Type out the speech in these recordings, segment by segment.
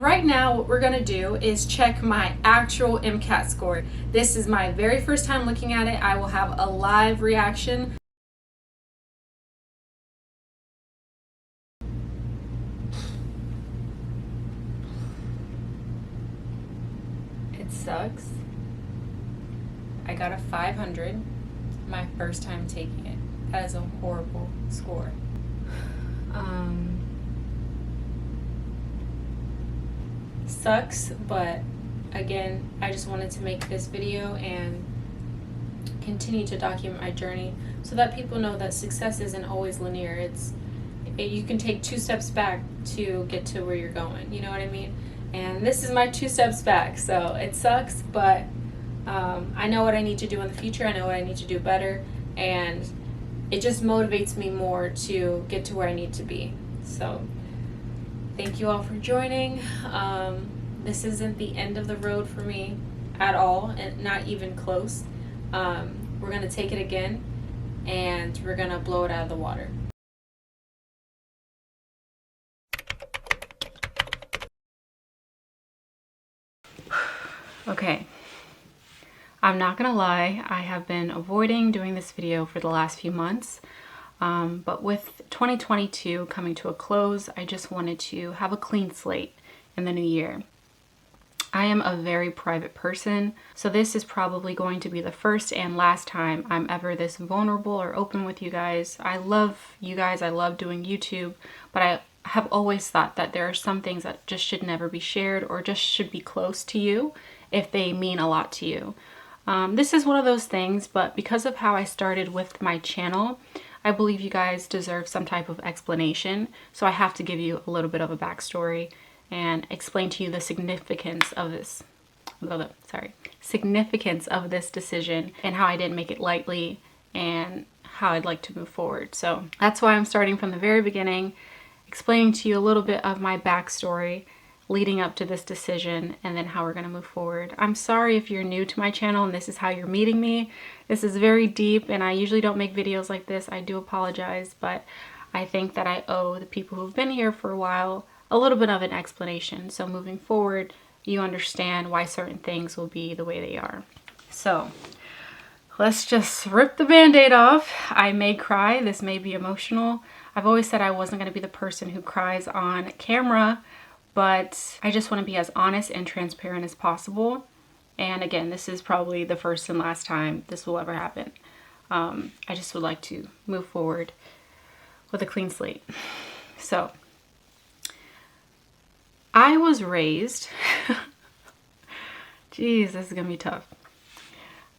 Right now, what we're gonna do is check my actual MCAT score. This is my very first time looking at it. I will have a live reaction. It sucks. I got a 500 my first time taking it. That is a horrible score. Sucks, but again, I just wanted to make this video and continue to document my journey so that people know that success isn't always linear. You can take 2 steps back to get to where you're going, you know what I mean? And this is my 2 steps back, so it sucks, but I know what I need to do in the future. I know what I need to do better, and it just motivates me more to get to where I need to be. So thank you all for joining. This isn't the end of the road for me at all, and not even close. We're gonna take it again, and we're gonna blow it out of the water. Okay, I'm not gonna lie, I have been avoiding doing this video for the last few months, but with 2022 coming to a close, I just wanted to have a clean slate in the new year. I am a very private person, so this is probably going to be the first and last time I'm ever this vulnerable or open with you guys. I love you guys, I love doing YouTube, but I have always thought that there are some things that just should never be shared or just should be close to you if they mean a lot to you. This is one of those things, but because of how I started with my channel, I believe you guys deserve some type of explanation, so I have to give you a little bit of a backstory and explain to you the significance of this decision and how I didn't make it lightly and how I'd like to move forward. So that's why I'm starting from the very beginning, explaining to you a little bit of my backstory leading up to this decision and then how we're going to move forward. I'm sorry if you're new to my channel and this is how you're meeting me. This is very deep and I usually don't make videos like this. I do apologize, but I think that I owe the people who've been here for a while a little bit of an explanation. So moving forward, you understand why certain things will be the way they are. So let's just rip the band-aid off. I may cry, this may be emotional. I've always said I wasn't going to be the person who cries on camera, but I just want to be as honest and transparent as possible. And again, this is probably the first and last time this will ever happen. I just would like to move forward with a clean slate. So I was raised, geez, this is gonna be tough.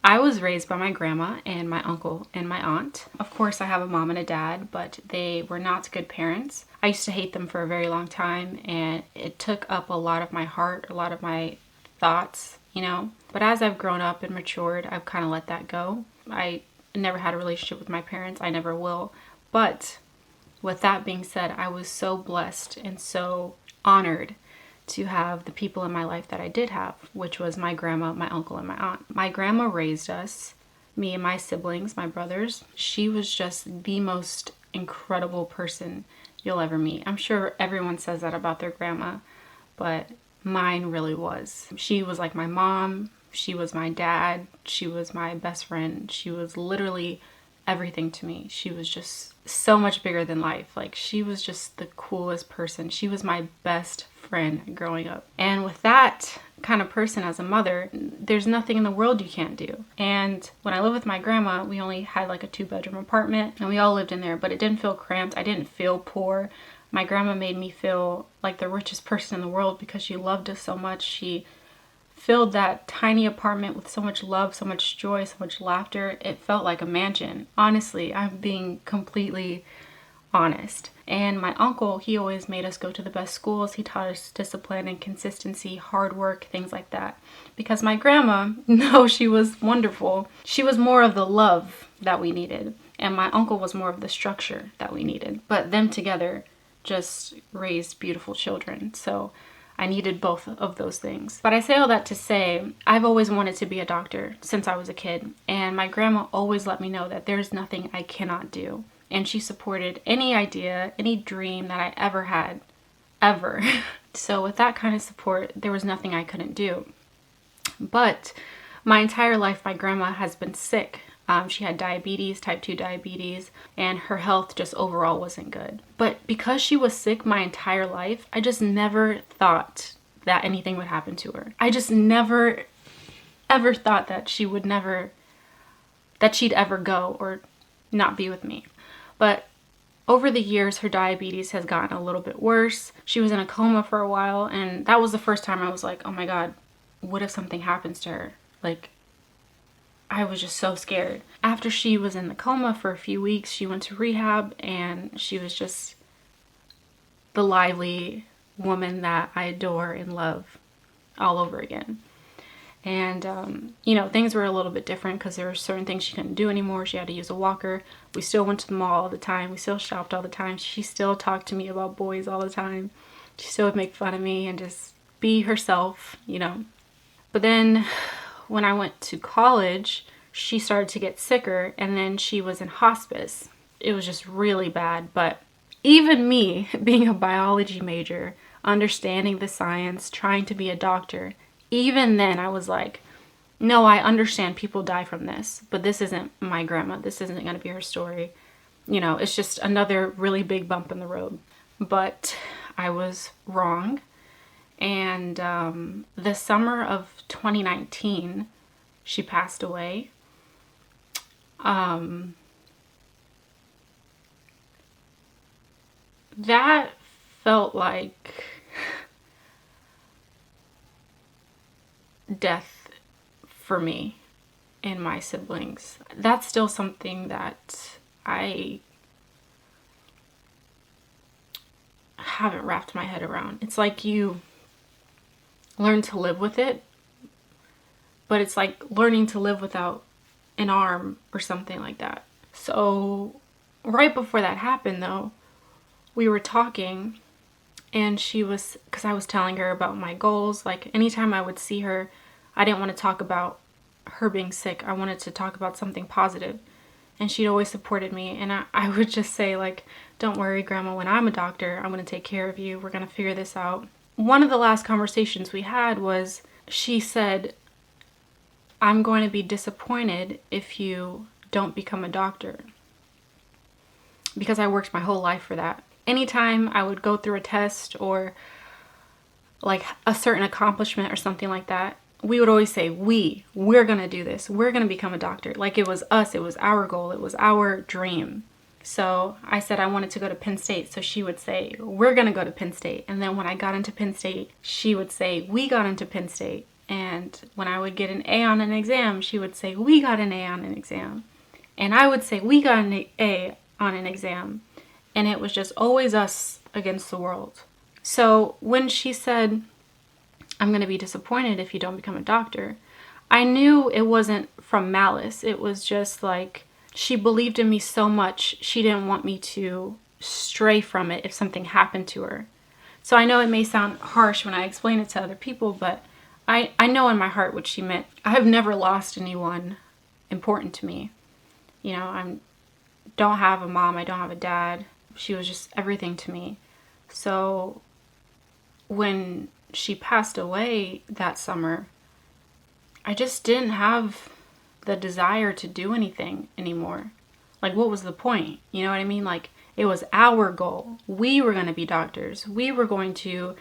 I was raised by my grandma and my uncle and my aunt. Of course, I have a mom and a dad, but they were not good parents. I used to hate them for a very long time, and it took up a lot of my heart, a lot of my thoughts, you know. But as I've grown up and matured, I've kind of let that go. I never had a relationship with my parents. I never will. But with that being said, I was so blessed and so honored to have the people in my life that I did have, which was my grandma, my uncle, and my aunt. My grandma raised us, me and my siblings, my brothers. She was just the most incredible person you'll ever meet. I'm sure everyone says that about their grandma, but mine really was. She was like my mom, she was my dad, she was my best friend. She was literally everything to me. She was just so much bigger than life. Like, she was just the coolest person. She was my best friend growing up. And with that kind of person as a mother, there's nothing in the world you can't do. And when I lived with my grandma, we only had like a 2-bedroom apartment and we all lived in there, but it didn't feel cramped. I didn't feel poor. My grandma made me feel like the richest person in the world because she loved us so much. She filled that tiny apartment with so much love, so much joy, so much laughter. It felt like a mansion. Honestly, I'm being completely honest. And my uncle, he always made us go to the best schools. He taught us discipline and consistency, hard work, things like that. Because my grandma, no, she was wonderful. She was more of the love that we needed. And my uncle was more of the structure that we needed. But them together just raised beautiful children. So I needed both of those things. But I say all that to say, I've always wanted to be a doctor since I was a kid. And my grandma always let me know that there's nothing I cannot do. And she supported any idea, any dream that I ever had, ever. So with that kind of support, there was nothing I couldn't do. But my entire life, my grandma has been sick. She had diabetes, type 2 diabetes, and her health just overall wasn't good. But because she was sick my entire life, I just never thought that anything would happen to her. I just never, ever thought that she'd ever go or not be with me. But over the years, her diabetes has gotten a little bit worse. She was in a coma for a while, and that was the first time I was like, oh my God, what if something happens to her? Like, I was just so scared. After she was in the coma for a few weeks, she went to rehab, and she was just the lively woman that I adore and love all over again. And, things were a little bit different because there were certain things she couldn't do anymore. She had to use a walker. We still went to the mall all the time. We still shopped all the time. She still talked to me about boys all the time. She still would make fun of me and just be herself. But then when I went to college, she started to get sicker, and then she was in hospice. It was just really bad. But even me, being a biology major, understanding the science, trying to be a doctor, even then I was like, no, I understand people die from this, but this isn't my grandma. This isn't going to be her story. It's just another really big bump in the road. But I was wrong. And the summer of 2019, she passed away. That felt like death for me and my siblings. That's still something that I haven't wrapped my head around. It's like you learn to live with it, but it's like learning to live without an arm or something like that. So right before that happened though, we were talking, and because I was telling her about my goals. Like anytime I would see her, I didn't want to talk about her being sick. I wanted to talk about something positive. And she'd always supported me. And I would just say like, don't worry, Grandma, when I'm a doctor, I'm going to take care of you. We're going to figure this out. One of the last conversations we had was, she said, I'm going to be disappointed if you don't become a doctor. Because I worked my whole life for that. Anytime I would go through a test or like a certain accomplishment or something like that, we would always say, we're going to do this. We're going to become a doctor. Like it was us. It was our goal. It was our dream. So I said I wanted to go to Penn State. So she would say, we're going to go to Penn State. And then when I got into Penn State, she would say, we got into Penn State. And when I would get an A on an exam, she would say, we got an A on an exam. And I would say, we got an A on an exam. And it was just always us against the world. So when she said, I'm going to be disappointed if you don't become a doctor, I knew it wasn't from malice. It was just like, she believed in me so much, she didn't want me to stray from it if something happened to her. So I know it may sound harsh when I explain it to other people, but I know in my heart what she meant. I have never lost anyone important to me. I don't have a mom, I don't have a dad. She was just everything to me. So when she passed away that summer, I just didn't have the desire to do anything anymore. Like, what was the point? You know what I mean? Like, it was our goal. We were going to be doctors. We were going to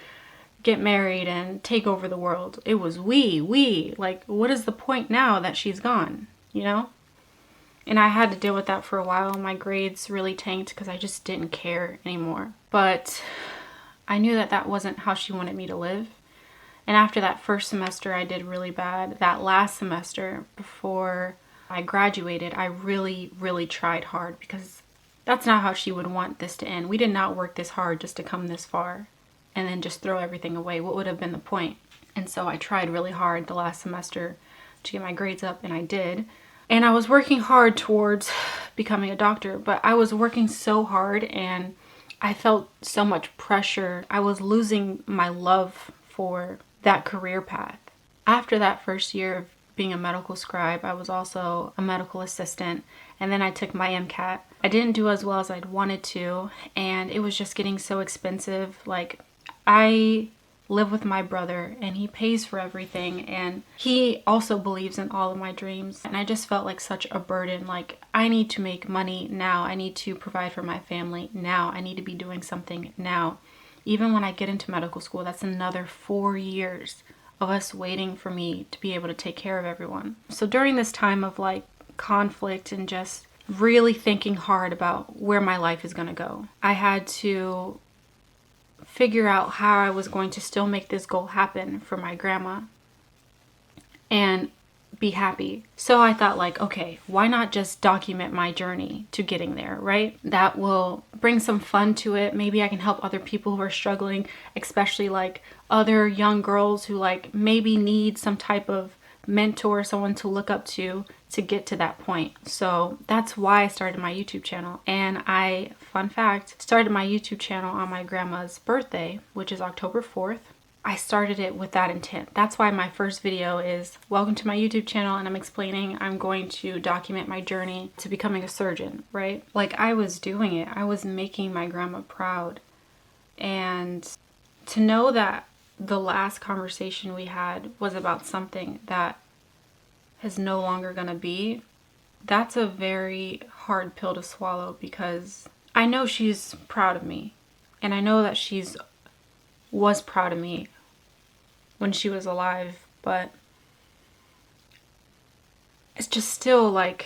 get married and take over the world. It was we. Like, what is the point now that she's gone? And I had to deal with that for a while. My grades really tanked because I just didn't care anymore. But I knew that that wasn't how she wanted me to live. And after that first semester, I did really bad. That last semester before I graduated, I really, really tried hard because that's not how she would want this to end. We did not work this hard just to come this far and then just throw everything away. What would have been the point? And so I tried really hard the last semester to get my grades up, and I did. And I was working hard towards becoming a doctor, but I was working so hard and I felt so much pressure. I was losing my love for that career path. After that first year of being a medical scribe, I was also a medical assistant, and then I took my MCAT. I didn't do as well as I'd wanted to, and it was just getting so expensive. Like, I live with my brother, and he pays for everything, and he also believes in all of my dreams. And I just felt like such a burden. Like, I need to make money now. I need to provide for my family now. I need to be doing something now. Even when I get into medical school, that's another 4 years of us waiting for me to be able to take care of everyone. So during this time of like conflict and just really thinking hard about where my life is going to go, I had to figure out how I was going to still make this goal happen for my grandma and be happy. So I thought, like, okay, why not just document my journey to getting there, right? That will bring some fun to it. Maybe I can help other people who are struggling, especially like other young girls who like maybe need some type of mentor, someone to look up to get to that point. So that's why I started my YouTube channel. And I, fun fact, started my YouTube channel on my grandma's birthday, which is October 4th. I started it with that intent. That's why my first video is welcome to my YouTube channel, and I'm explaining I'm going to document my journey to becoming a surgeon, right? Like, I was doing it. I was making my grandma proud. And to know that the last conversation we had was about something that is no longer gonna be, that's a very hard pill to swallow, because I know she's proud of me, and I know that she's was proud of me when she was alive, but it's just still like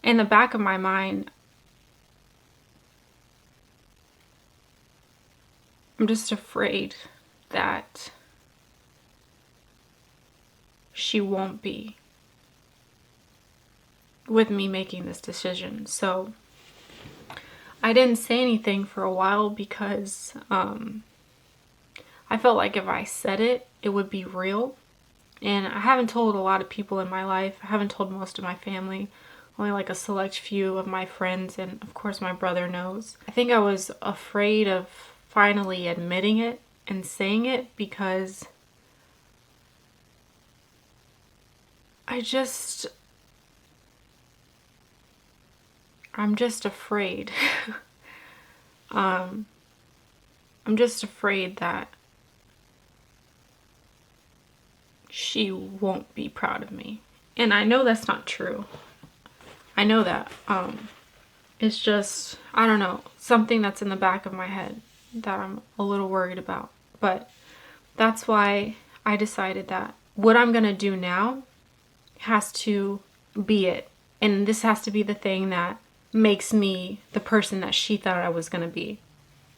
in the back of my mind, I'm just afraid that she won't be with me making this decision. So I didn't say anything for a while because I felt like if I said it, it would be real. And I haven't told a lot of people in my life. I haven't told most of my family. Only like a select few of my friends, and of course my brother knows. I think I was afraid of finally admitting it and saying it because I'm just afraid. I'm just afraid that she won't be proud of me. And I know that's not true. I know that. It's just, I don't know, something that's in the back of my head that I'm a little worried about. But that's why I decided that what I'm gonna do now has to be it. And this has to be the thing that makes me the person that she thought I was gonna be.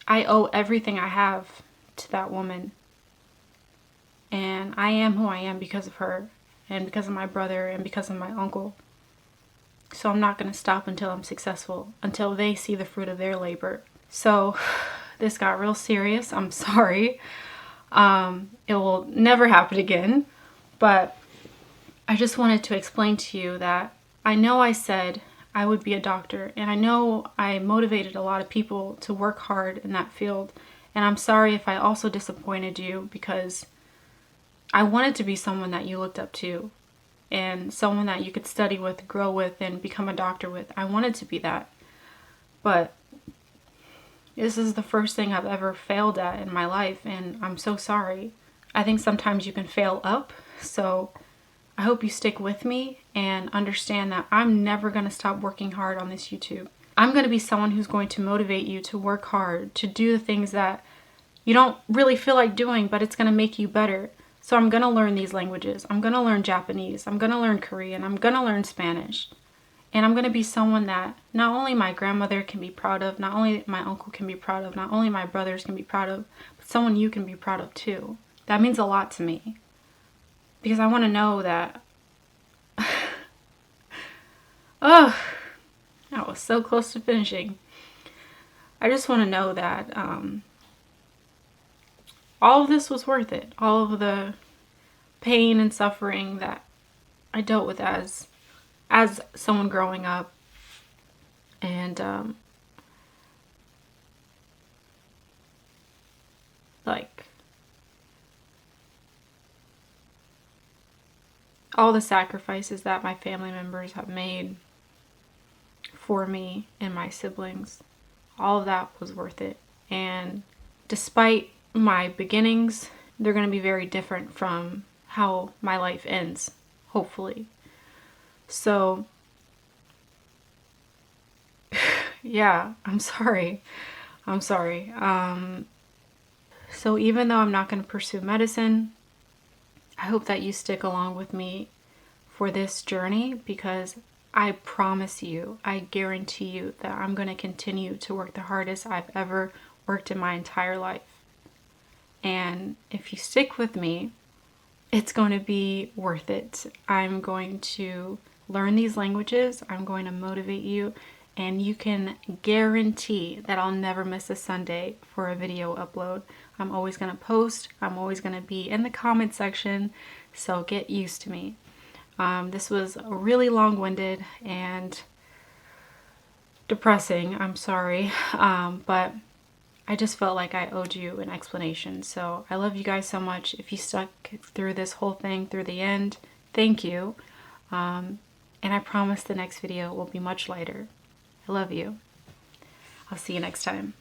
I owe everything I have to that woman. And I am who I am because of her, and because of my brother, and because of my uncle. So I'm not going to stop until I'm successful, until they see the fruit of their labor. So this got real serious. I'm sorry. It will never happen again. But I just wanted to explain to you that I know I said I would be a doctor, and I know I motivated a lot of people to work hard in that field. And I'm sorry if I also disappointed you, because I wanted to be someone that you looked up to and someone that you could study with, grow with, and become a doctor with. I wanted to be that. But this is the first thing I've ever failed at in my life, and I'm so sorry. I think sometimes you can fail up, so I hope you stick with me and understand that I'm never going to stop working hard on this YouTube. I'm going to be someone who's going to motivate you to work hard, to do the things that you don't really feel like doing, but it's going to make you better. So I'm going to learn these languages. I'm going to learn Japanese. I'm going to learn Korean. I'm going to learn Spanish. And I'm going to be someone that not only my grandmother can be proud of, not only my uncle can be proud of, not only my brothers can be proud of, but someone you can be proud of too. That means a lot to me. Because I want to know that... Oh, I was so close to finishing. I just want to know that all of this was worth it. All of the pain and suffering that I dealt with as someone growing up. And like all the sacrifices that my family members have made for me and my siblings, all of that was worth it. And despite my beginnings, they're going to be very different from how my life ends, hopefully. So, yeah, I'm sorry. I'm sorry. So even though I'm not going to pursue medicine, I hope that you stick along with me for this journey, because I promise you, I guarantee you that I'm going to continue to work the hardest I've ever worked in my entire life. And if you stick with me, it's going to be worth it. I'm going to learn these languages. I'm going to motivate you. And you can guarantee that I'll never miss a Sunday for a video upload. I'm always going to post. I'm always going to be in the comment section. So get used to me. This was really long-winded and depressing. I'm sorry. But I just felt like I owed you an explanation. So I love you guys so much. If you stuck through this whole thing through the end, thank you. And I promise the next video will be much lighter. I love you. I'll see you next time.